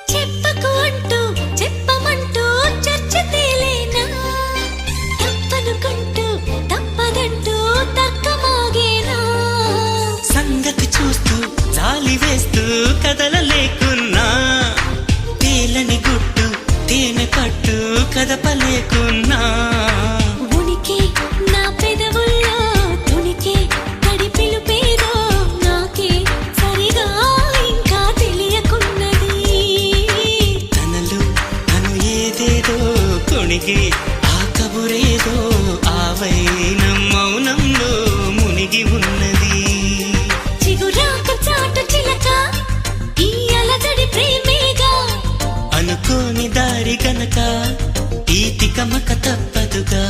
చెప్పకు అంటూ చెప్పమంటూ చర్చ తేలేనా తప్పనుకుంటూ తప్పదంటూ తక్కమాగేనా సంగతి చూస్తూ జాలి వేస్తూ కదలలేకున్నా తేలని గుట్టు తేనె పట్టు కదపలేకున్నా ఉనికి నా పెదవుల్లో తునికి తడి పిలుపేదో నాకే సరిగా ఇంకా తెలియకున్నది తనలు తను ఏదేదో కొణిగి ఆ కబురేదో ఆవైన మౌనంలో మునిగి ఉన్నది చిగురాక చాటు చిలక ఈ అలజడి ప్రేమేగా అనుకోని దారి గనక ఈ తికమక తప్పదుగా